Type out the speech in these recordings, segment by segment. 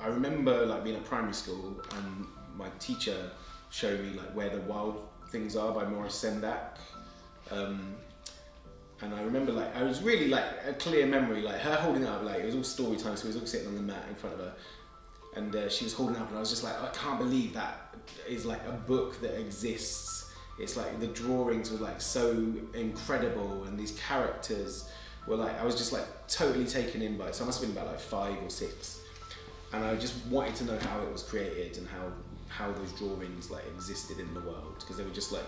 I remember like being at primary school and my teacher showed me like Where the Wild Things Are by Maurice Sendak. And I remember like, I was really like a clear memory, like her holding it up, like it was all story time, so we was all sitting on the mat in front of her. And she was holding it up and I was just like, I can't believe that is like a book that exists. It's like the drawings were like so incredible and these characters were like, I was just like totally taken in by it. So I must have been about like 5 or 6. And I just wanted to know how it was created and how those drawings like existed in the world, because they were just like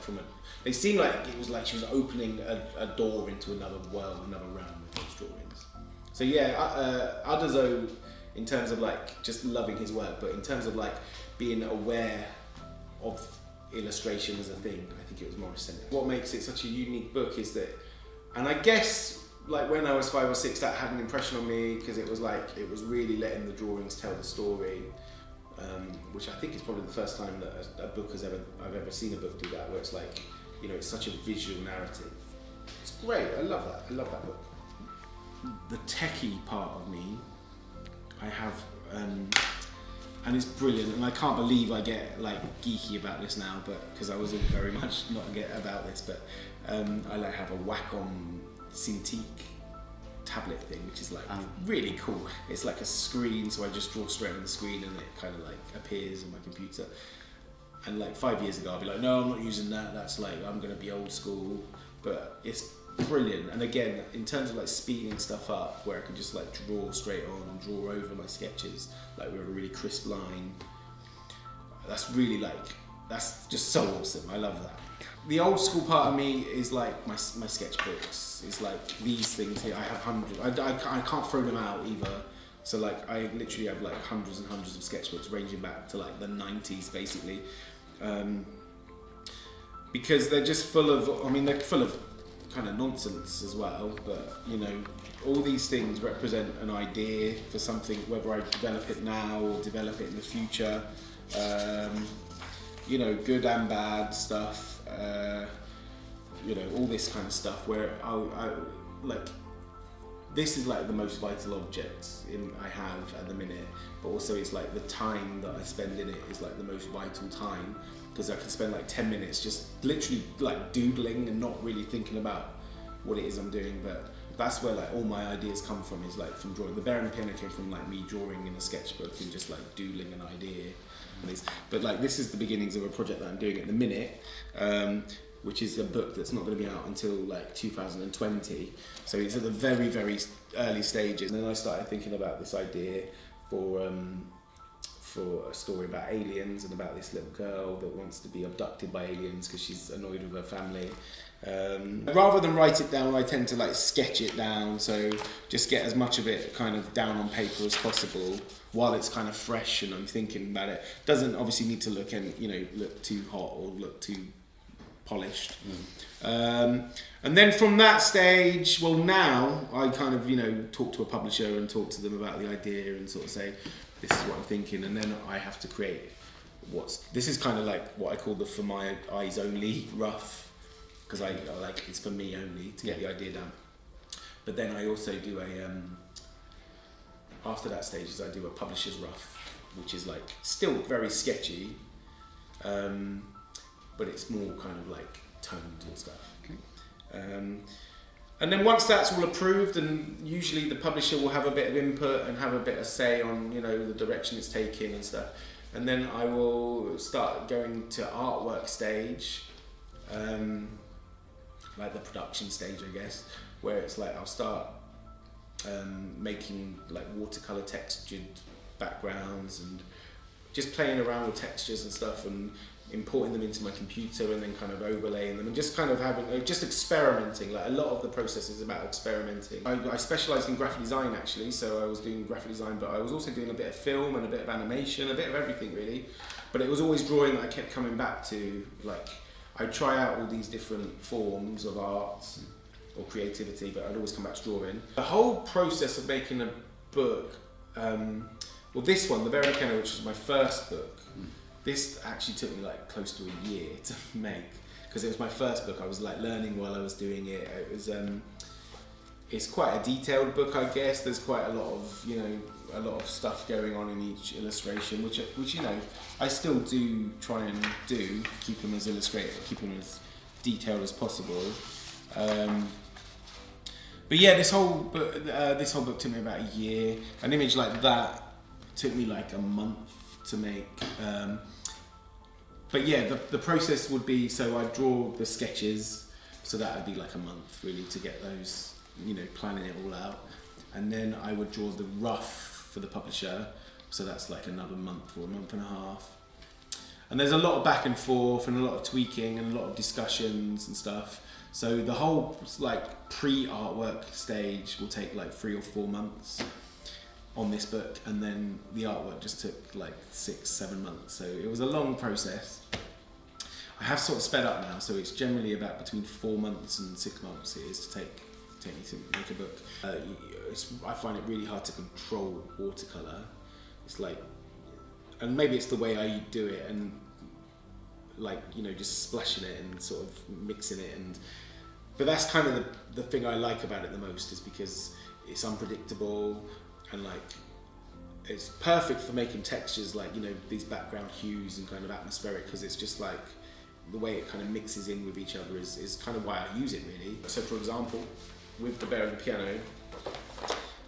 they seemed like it was like she was opening a door into another world, another realm with those drawings. So yeah, Uderzo, in terms of like just loving his work, but in terms of like being aware of illustration as a thing, I think it was Maurice Sendak. What makes it such a unique book is that, and I guess like when I was 5 or 6, that had an impression on me because it was like, it was really letting the drawings tell the story, which I think is probably the first time that a book I've ever seen a book do that, where it's like, you know, it's such a visual narrative. It's great, I love that book. The techie part of me, I have, and it's brilliant, and I can't believe I get like geeky about this now, but because I wasn't very much not about this, but I like have a Wacom Cintiq tablet thing, which is like really cool. It's like a screen, so I just draw straight on the screen and it kind of like appears on my computer. And like 5 years ago I'd be like, no, I'm not using that, that's like, I'm gonna be old school, but it's brilliant. And again, in terms of like speeding stuff up, where I can just like draw straight on and draw over my sketches like with a really crisp line, that's really like, that's just so awesome. I love that. The old school part of me is like my sketchbooks. It's like these things here. I have hundreds. I can't throw them out either. So like I literally have like hundreds and hundreds of sketchbooks ranging back to like the 90s basically, because they're just full of. I mean, they're full of kind of nonsense as well. But you know, all these things represent an idea for something, whether I develop it now or develop it in the future. You know, good and bad stuff. You know, all this kind of stuff where I like, this is like the most vital object I have at the minute, but also it's like the time that I spend in it is like the most vital time, because I can spend like 10 minutes just literally like doodling and not really thinking about what it is I'm doing. But that's where like all my ideas come from, is like from drawing. The Bear and Piano came from like me drawing in a sketchbook and just like doodling an idea. But like this is the beginnings of a project that I'm doing at the minute, which is a book that's not going to be out until like 2020. So it's at the very, very early stages. And then I started thinking about this idea for a story about aliens and about this little girl that wants to be abducted by aliens because she's annoyed with her family. Rather than write it down, I tend to like sketch it down, so just get as much of it kind of down on paper as possible while it's kind of fresh and I'm thinking about it. Doesn't obviously need to look too hot or look too polished. And then from that stage, well, now I kind of talk to a publisher and talk to them about the idea and sort of say, this is what I'm thinking, and then I have to create this is kind of like what I call the for my eyes only rough, because I like it's for me only to get the idea down. But then I also do after that stage I do a publisher's rough, which is like still very sketchy, but it's more kind of like toned and stuff. And then once that's all approved, and usually the publisher will have a bit of input and have a bit of say on the direction it's taking and stuff. And then I will start going to artwork stage, like the production stage, I guess, where it's like I'll start making like watercolor textured backgrounds and just playing around with textures and stuff and importing them into my computer and then kind of overlaying them and just kind of just experimenting. Like a lot of the process is about experimenting. I specialised in graphic design actually, so I was doing graphic design, but I was also doing a bit of film and a bit of animation, a bit of everything really. But it was always drawing that I kept coming back to. Like I'd try out all these different forms of art or creativity, but I'd always come back to drawing. The whole process of making a book Well, this one, The Bear and the Piano, which was my first book, this actually took me like close to a year to make, because it was my first book. I was like learning while I was doing it. It was it's quite a detailed book, I guess. There's quite a lot of stuff going on in each illustration, which I still do try and keep them as detailed as possible. But yeah, this whole book took me about a year. An image like that took me like a month to make. But yeah, the process would be, so I draw the sketches, so that would be like a month really to get those, planning it all out. And then I would draw the rough for the publisher, so that's like another month or a month and a half. And there's a lot of back and forth and a lot of tweaking and a lot of discussions and stuff. So the whole like pre-artwork stage will take like 3 or 4 months on this book, and then the artwork just took like 6-7 months. So it was a long process. I have sort of sped up now, so it's generally about between 4 months and 6 months it is to take me to make a book. I find it really hard to control watercolor. It's like, and maybe it's the way I do it, and like just splashing it and sort of mixing it, but that's kind of the thing I like about it the most, is because it's unpredictable and like it's perfect for making textures, like these background hues and kind of atmospheric, because it's just like the way it kind of mixes in with each other is kind of why I use it really. So for example, with The Bear and the Piano,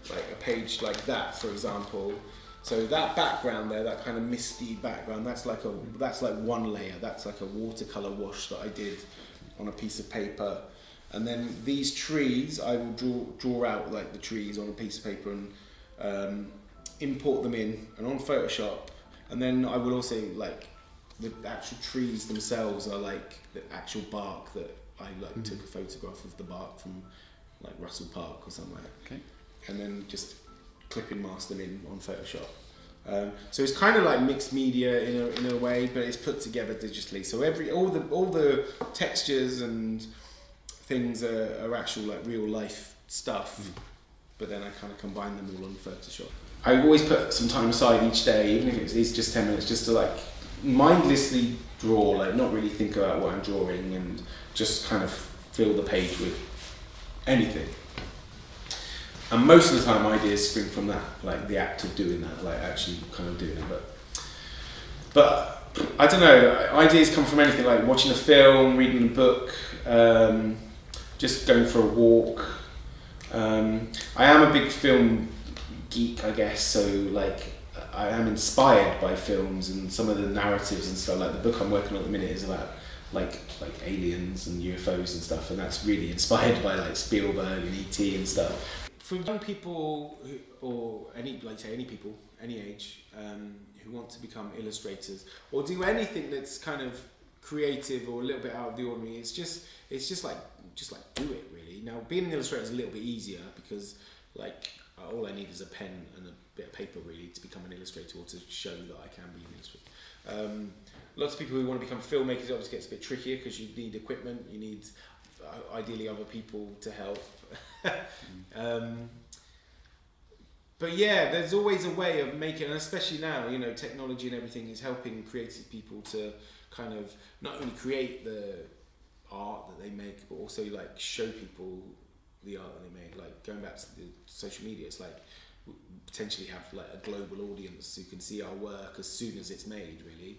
like a page like that, for example, so that background there, that kind of misty background, that's like one layer. That's like a watercolor wash that I did on a piece of paper. And then these trees, I will draw out like the trees on a piece of paper and import them in and on Photoshop. And then I will also, like, the actual trees themselves are like the actual bark that I like took a photograph of the bark from like Russell Park or somewhere. Okay. And then just clip and mask them in on Photoshop. So it's kind of like mixed media in a way, but it's put together digitally. So all the textures and things are actual like real life stuff, but then I kind of combine them all on Photoshop. I always put some time aside each day, even if it's just 10 minutes, just to like mindlessly draw, like not really think about what I'm drawing, and just kind of fill the page with anything. And most of the time ideas spring from that, like the act of doing that, like actually kind of doing it. But I don't know, ideas come from anything, like watching a film, reading a book, just going for a walk. I am a big film geek, I guess, so like I am inspired by films and some of the narratives and stuff. Like the book I'm working on at the minute is about like aliens and UFOs and stuff, and that's really inspired by like Spielberg and E.T. and stuff. For young people any people, any age, who want to become illustrators or do anything that's kind of creative or a little bit out of the ordinary, it's just like do it really. Now being an illustrator is a little bit easier because like all I need is a pen and a bit of paper really to become an illustrator, or to show that I can be an illustrator. Lots of people who want to become filmmakers, obviously gets a bit trickier because you need equipment, you need ideally other people to help. But yeah, there's always a way of making, and especially now, technology and everything is helping creative people to kind of not only create the art that they make, but also like show people the art that they make. Like going back to the social media, it's like we potentially have like a global audience who can see our work as soon as it's made, really.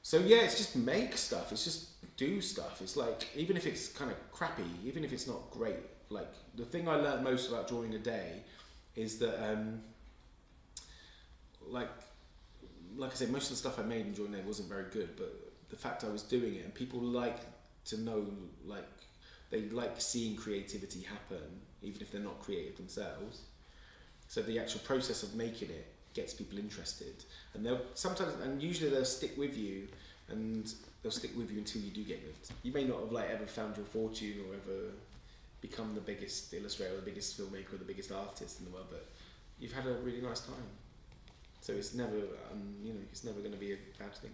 So yeah, it's just make stuff, it's just do stuff. It's like, even if it's kind of crappy, even if it's not great, like the thing I learned most about drawing a day is that like I said, most of the stuff I made in drawing a day wasn't very good, but the fact I was doing it and people like to know, like they like seeing creativity happen even if they're not creative themselves. So the actual process of making it gets people interested, and usually they'll stick with you, and they'll stick with you until you do get good. You may not have like ever found your fortune or ever become the biggest illustrator or the biggest filmmaker or the biggest artist in the world, but you've had a really nice time. So it's never, it's never going to be a bad thing.